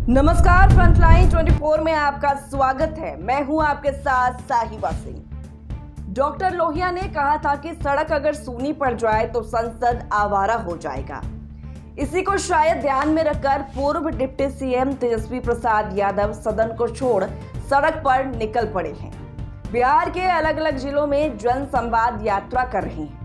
नमस्कार, फ्रंटलाइन 24 में आपका स्वागत है। मैं हूं आपके साथ साहिबा सिंह। डॉक्टर लोहिया ने कहा था कि सड़क अगर सूनी पड़ जाए तो संसद आवारा हो जाएगा। इसी को शायद ध्यान में रखकर पूर्व डिप्टी सीएम तेजस्वी प्रसाद यादव सदन को छोड़ सड़क पर निकल पड़े हैं। बिहार के अलग अलग जिलों में जन संवाद यात्रा कर रहे हैं।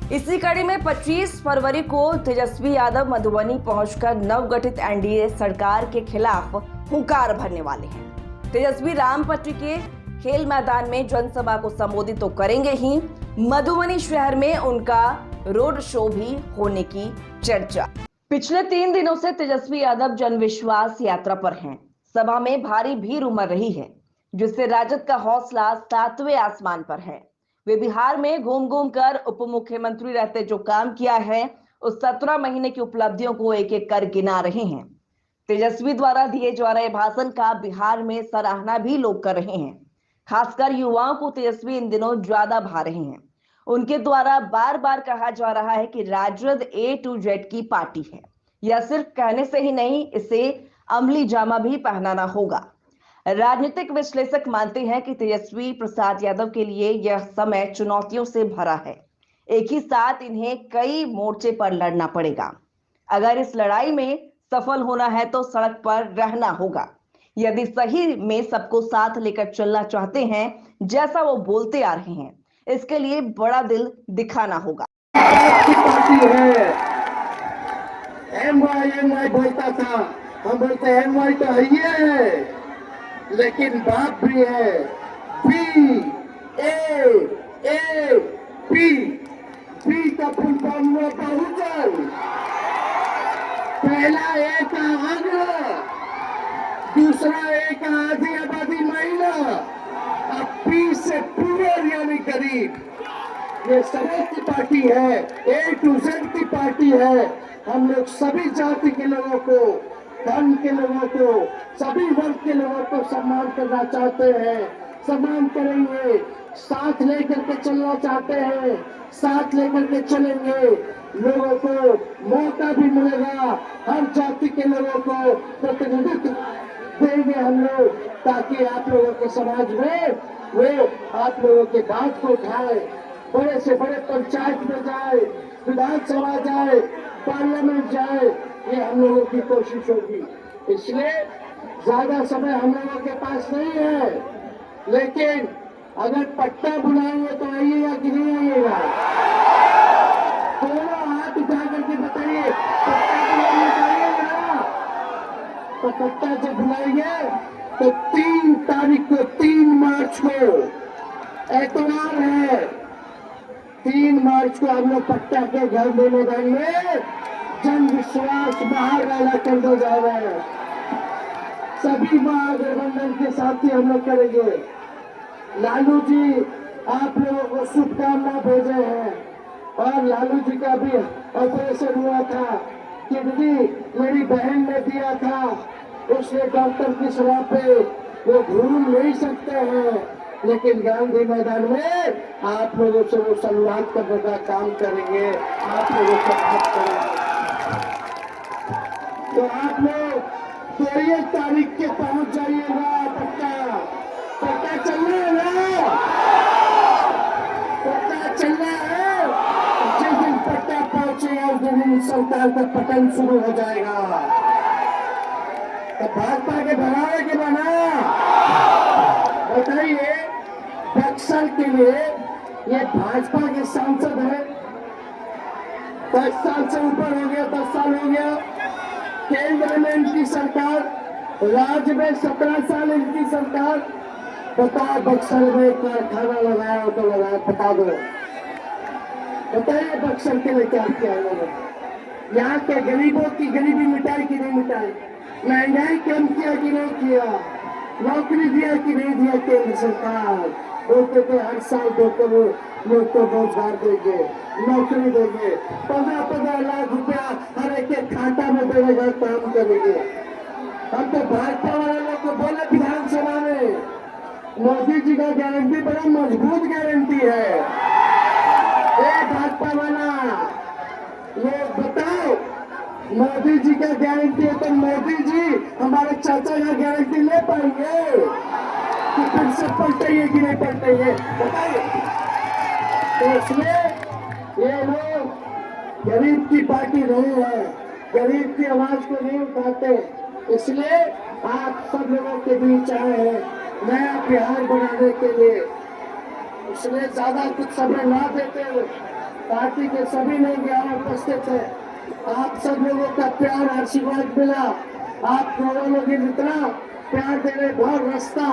इसी कड़ी में 25 फरवरी को तेजस्वी यादव मधुबनी पहुंचकर नवगठित एनडीए सरकार के खिलाफ हुंकार भरने वाले हैं। तेजस्वी रामपट्टी के खेल मैदान में जनसभा को संबोधित तो करेंगे ही, मधुबनी शहर में उनका रोड शो भी होने की चर्चा। पिछले 3 दिनों से तेजस्वी यादव जन विश्वास यात्रा पर हैं। सभा में भारी भीड़ उमड़ रही है, जिससे राजद का हौसला 7वें आसमान पर है। वे बिहार में घूम घूम कर उप मुख्यमंत्री रहते जो काम किया है, उस 17 महीने की उपलब्धियों को एक एक कर गिना रहे हैं। तेजस्वी द्वारा दिए जा रहे भाषण का बिहार में सराहना भी लोग कर रहे हैं। खासकर युवाओं को तेजस्वी इन दिनों ज्यादा भा रहे हैं। उनके द्वारा बार बार कहा जा रहा है कि राजद A to Z की पार्टी है। यह सिर्फ कहने से ही नहीं, इसे अमली जामा भी पहनाना होगा। राजनीतिक विश्लेषक मानते हैं कि तेजस्वी प्रसाद यादव के लिए यह समय चुनौतियों से भरा है। एक ही साथ इन्हें कई मोर्चे पर लड़ना पड़ेगा। अगर इस लड़ाई में सफल होना है तो सड़क पर रहना होगा। यदि सही में सबको साथ लेकर चलना चाहते हैं, जैसा वो बोलते आ रहे हैं, इसके लिए बड़ा दिल दिखाना होगा। पार्टी है, एमवाई बोलता था, हम बोलते एमवाई तो है, लेकिन बाप भी है। बी का फुल फॉर्म हुआ बहुजन। पहला ए का आंध्र, दूसरा ए का आधी आबादी महिला, अब पी से पूरे यानी गरीब। ये समाज की पार्टी है, A to Z की पार्टी है। हम लोग सभी जाति के लोगों को, धर्म के लोगों को, सभी वर्ग के लोगों को सम्मान करना चाहते हैं, सम्मान करेंगे। साथ लेकर के चलना चाहते हैं, साथ लेकर के चलेंगे। लोगों को मौका भी मिलेगा, हर जाति के लोगों को प्रतिनिधित्व देंगे हम लोग, ताकि आप लोगों के समाज में वो आप लोगों के बात को उठाए, बड़े से बड़े पंचायत में जाए, विधानसभा जाए, पार्लियामेंट जाए। ये हम लोगों की कोशिश होगी। इसलिए ज्यादा समय हम लोगों के पास नहीं है, लेकिन अगर पट्टा बुलाएंगे तो आइएगा कि नहीं आइएगा? दोनों हाथ उठा करके बताइए, पट्टा बुलाएंगे तो आइएगा? तो पट्टा जब बुलाएंगे तो 3 तारीख को, 3 मार्च को एतवार है, 3 मार्च को हम लोग पट्टा के घर देने जाएंगे। जन विश्वास बाहर वाला कर दो जा रहे हैं, सभी महागठबंधन के साथ ही हम लोग करेंगे। लालू जी आप लोगों को शुभकामना भेजे हैं, और लालू जी का भी ऑपरेशन हुआ था, किडनी मेरी बहन ने दिया था, उसने डॉक्टर की सलाह पे वो घूम नहीं सकते हैं, लेकिन गांधी मैदान में आप लोगों से वो संवाद करने का काम करेंगे, आप लोगों से बात करेंगे। तो आप लोग 23 तारीख के पहुंच जाइएगा। पट्टा चलना है ना? पट्टा चलना है। जिस दिन पट्टा पहुंचेगा उस दिन सरकार का पतन शुरू हो जाएगा। तो भाजपा के बनावे के बना बताइए। बक्सर के लिए ये भाजपा के सांसद है, 10 साल से ऊपर हो गया, 10 साल हो गया। केंद्र में इनकी सरकार, राज्य में 17 साल इनकी सरकार। बताओ बक्सर में कारखाना लगाया हो तो लगाया, बता दो, बताइए बक्सर के लिए क्या किया उन्होंने? यहाँ के गरीबों की गरीबी मिटाई कि नहीं मिटाई? महंगाई कम किया कि नहीं किया? नौकरी दिया कि नहीं दिया केंद्र सरकार? बोलते थे हर साल 2 लोग को रोजगार देंगे, नौकरी देंगे, 15-15 लाख रुपया हर एक के खाता में देने का काम करेंगे। हम तो भाजपा वाले लोग को बोले विधानसभा में, मोदी जी का गारंटी बड़ा मजबूत गारंटी है। भाजपा वाला लोग बताओ, मोदी जी का गारंटी है तो मोदी जी हमारे चाचा का गारंटी ले पाएंगे कि फिर से पलटेंगे कि नहीं पलटेंगे, बताइए। तो इसलिए ये लोग गरीब की पार्टी नहीं है, गरीब की आवाज को नहीं उठाते, इसलिए आप सब लोगों के बीच आए हैं नया बिहार बनाने के लिए। इसलिए ज्यादा कुछ समय ना देते हुए पार्टी के सभी लोग यहाँ उपस्थित हैं। आप सब लोगों का प्यार आशीर्वाद मिला, आप लोगों ने जितना प्यार दे रहे भर रास्ता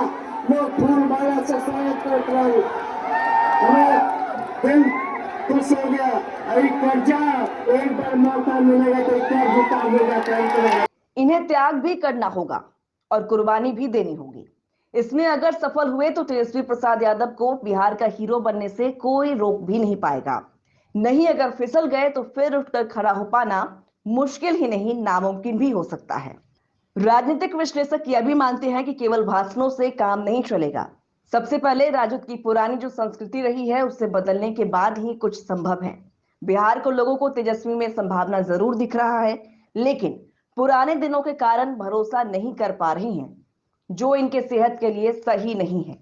लोग फूल माला से स्वागत कर रहे, हमें दिल खुश हो गया। अभी कर्जा एक बार मौका मिलेगा तो कर्ज उतारने का इन्हें त्याग भी करना होगा और कुर्बानी भी देनी होगी। इसमें अगर सफल हुए तो तेजस्वी प्रसाद यादव को बिहार का हीरो बनने से कोई रोक भी नहीं पाएगा। नहीं, अगर फिसल गए तो फिर उठकर खड़ा हो पाना मुश्किल ही नहीं, नामुमकिन भी हो सकता है। राजनीतिक विश्लेषक यह भी मानते हैं कि केवल भाषणों से काम नहीं चलेगा। सबसे पहले राजद की पुरानी जो संस्कृति रही है उसे बदलने के बाद ही कुछ संभव है। बिहार को लोगों को तेजस्वी में संभावना जरूर दिख रहा है, लेकिन पुराने दिनों के कारण भरोसा नहीं कर पा रही हैं, जो इनके सेहत के लिए सही नहीं है।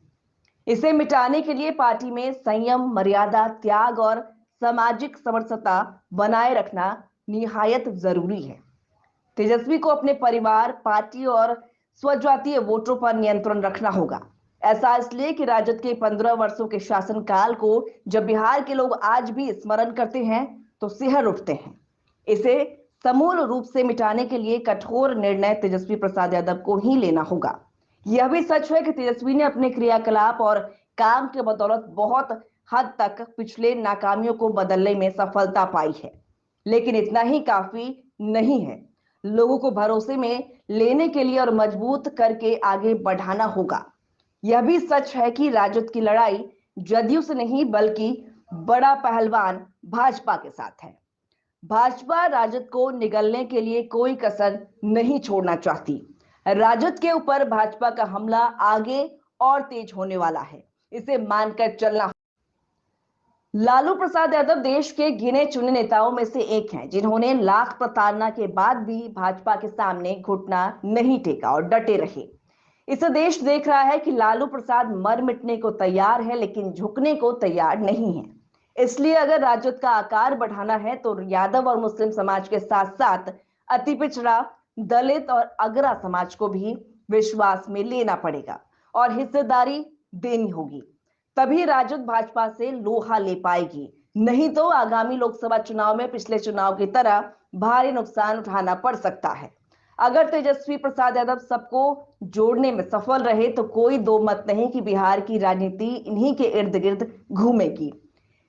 इसे मिटाने के लिए पार्टी में संयम, मर्यादा, त्याग और सामाजिक समरसता बनाए रखना निहायत जरूरी है। तेजस्वी को अपने परिवार, पार्टी और स्वजातीय वोटरों पर नियंत्रण रखना होगा। ऐसा इसलिए कि राजद के 15 वर्षों के शासनकाल को जब बिहार के लोग आज भी स्मरण करते हैं तो सिहर उठते हैं। इसे समूल रूप से मिटाने के लिए कठोर निर्णय तेजस्वी प्रसाद यादव को ही लेना होगा। यह भी सच है कि तेजस्वी ने अपने क्रियाकलाप और काम के बदौलत बहुत हद तक पिछले नाकामियों को बदलने में सफलता पाई है, लेकिन इतना ही काफी नहीं है। लोगों को भरोसे में लेने के लिए और मजबूत करके आगे बढ़ाना होगा। यह भी सच है कि राजद की लड़ाई जदयू से नहीं बल्कि बड़ा पहलवान भाजपा के साथ है। भाजपा राजद को निगलने के लिए कोई कसर नहीं छोड़ना चाहती। राजद के ऊपर भाजपा का हमला आगे और तेज होने वाला है, इसे मानकर चलना। लालू प्रसाद यादव देश के गिने चुने नेताओं में से एक हैं, जिन्होंने लाख प्रताड़ना के बाद भी भाजपा के सामने घुटना नहीं टेका और डटे रहे। इसे देश देख रहा है कि लालू प्रसाद मर मिटने को तैयार है, लेकिन झुकने को तैयार नहीं है। इसलिए अगर राजद का आकार बढ़ाना है तो यादव और मुस्लिम समाज के साथ साथ अति पिछड़ा, दलित और अगरा समाज को भी विश्वास में लेना पड़ेगा और हिस्सेदारी देनी होगी। तभी राजद भाजपा से लोहा ले पाएगी, नहीं तो आगामी लोकसभा चुनाव में पिछले चुनाव की तरह भारी नुकसान उठाना पड़ सकता है। अगर तेजस्वी प्रसाद यादव सबको जोड़ने में सफल रहे तो कोई दो मत नहीं कि बिहार की राजनीति इन्हीं के इर्द गिर्द घूमेगी।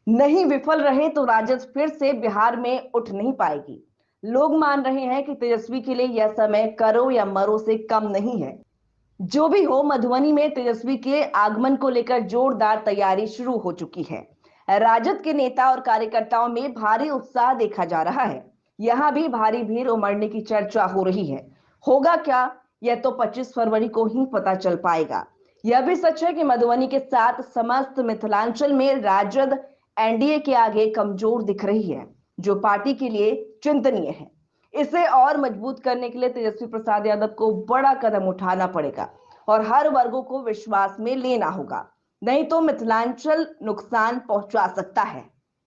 नहीं विफल रहे तो राजद फिर से बिहार में उठ नहीं पाएगी। लोग मान रहे हैं कि तेजस्वी के लिए यह समय करो या मरो से कम नहीं है। जो भी हो, मधुबनी में तेजस्वी के आगमन को लेकर जोरदार तैयारी शुरू हो चुकी है। राजद के नेता और कार्यकर्ताओं में भारी उत्साह देखा जा रहा है। यहां भी भारी भीड़ उमड़ने की चर्चा हो रही है। होगा क्या, यह तो 25 फरवरी को ही पता चल पाएगा। यह भी सच है कि मधुबनी के साथ समस्त मिथिलांचल में राजद एनडीए के आगे कमजोर दिख रही है, जो पार्टी के लिए चिंतनीय है। इसे और मजबूत करने के लिए तेजस्वी प्रसाद यादव को बड़ा कदम उठाना पड़ेगा और हर वर्गों को विश्वास में लेना होगा, नहीं तो मिथिलांचल नुकसान पहुंचा सकता है।